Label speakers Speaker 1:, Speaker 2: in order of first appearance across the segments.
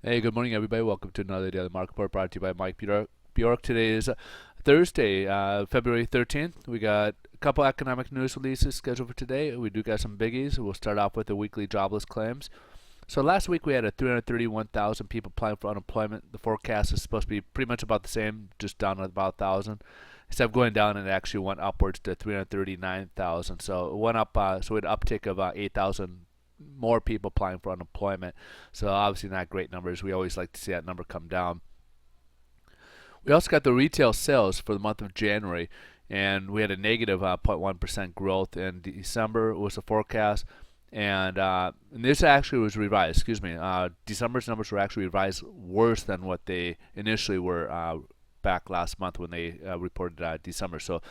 Speaker 1: Hey, good morning, everybody. Welcome to another Daily Market Report brought to you by Mike Bjork. Today is Thursday, February 13th. We got a couple economic news releases scheduled for today. We do got some biggies. We'll start off with the weekly jobless claims. So last week we had 331,000 people applying for unemployment. The forecast is supposed to be pretty much about the same, just down about 1,000. Instead of going down, it actually went upwards to 339,000. So it went up. So we had an uptick of 8,000 more people applying for unemployment. So obviously not great numbers. We always like to see that number come down. We also got the retail sales for the month of January, and we had a negative 0.1% growth in December was the forecast. And this actually was revised. Excuse me. December's numbers were actually revised worse than what they initially were back last month when they reported December. So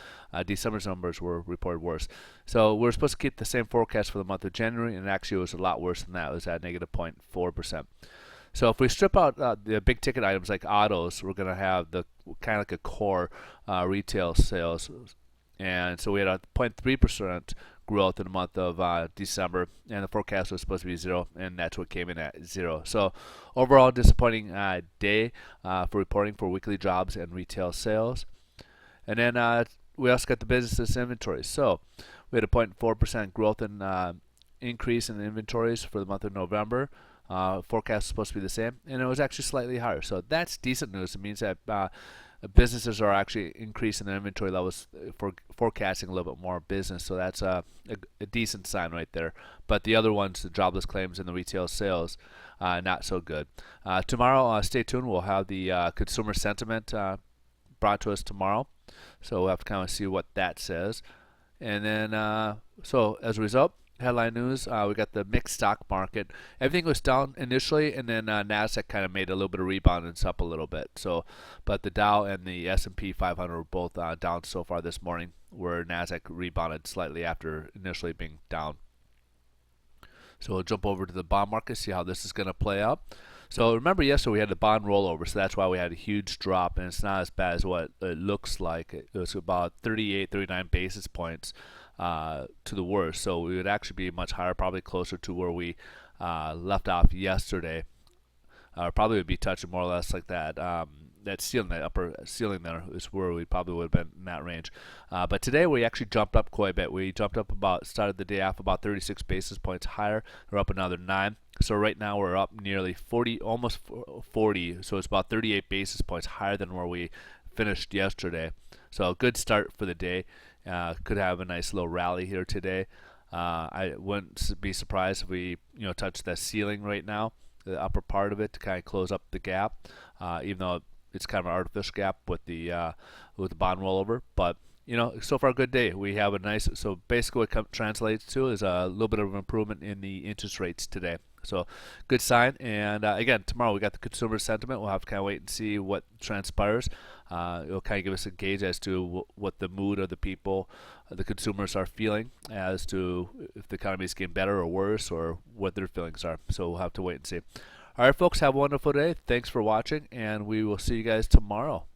Speaker 1: December's numbers were reported worse. So we're supposed to keep the same forecast for the month of January, and actually it was a lot worse than that. It was at negative 0.4%. So if we strip out the big ticket items like autos, we're going to have the kind of like a core retail sales. And so we had a 0.3% growth in the month of December, and the forecast was supposed to be zero, and that's what came in at zero. So overall, disappointing day for reporting for weekly jobs and retail sales. And then we also got the business inventories. So we had a 0.4% growth in increase in the inventories for the month of November. Forecast is supposed to be the same, and it was actually slightly higher. So that's decent news. It means that businesses are actually increasing their inventory levels for forecasting a little bit more business. So that's a decent sign right there. But the other ones, the jobless claims and the retail sales, not so good. Tomorrow, stay tuned. We'll have the consumer sentiment brought to us tomorrow. So we'll have to kind of see what that says. And then, so as a result, headline news, we got the mixed stock market. Everything was down initially, and then Nasdaq kind of made a little bit of rebound and it's up a little bit. So, but the Dow and the S&P 500 were both down so far this morning, where Nasdaq rebounded slightly after initially being down. So we'll jump over to the bond market, see how this is going to play out. So remember yesterday we had the bond rollover, so that's why we had a huge drop, and it's not as bad as what it looks like. It was about 38, 39 basis points to the worst. So we would actually be much higher, probably closer to where we left off yesterday. Probably would be touching more or less like that. That ceiling, that upper ceiling there is where we probably would have been in that range. But today we actually jumped up quite a bit. We jumped up started the day off about 36 basis points higher. We're up another 9. So right now we're up nearly 40, almost 40. So it's about 38 basis points higher than where we finished yesterday. So a good start for the day. Could have a nice little rally here today. I wouldn't be surprised if we touch that ceiling right now, the upper part of it, to kind of close up the gap, even though it's kind of an artificial gap with the bond rollover. But so far a good day. We have a nice. So basically, what it translates to is a little bit of an improvement in the interest rates today. So good sign. And again, tomorrow we got the consumer sentiment. We'll have to kind of wait and see what transpires. It'll kind of give us a gauge as to what the mood of the people, the consumers, are feeling as to if the economy is getting better or worse, or what their feelings are. So we'll have to wait and see. All right, folks, have a wonderful day. Thanks for watching, and we will see you guys tomorrow.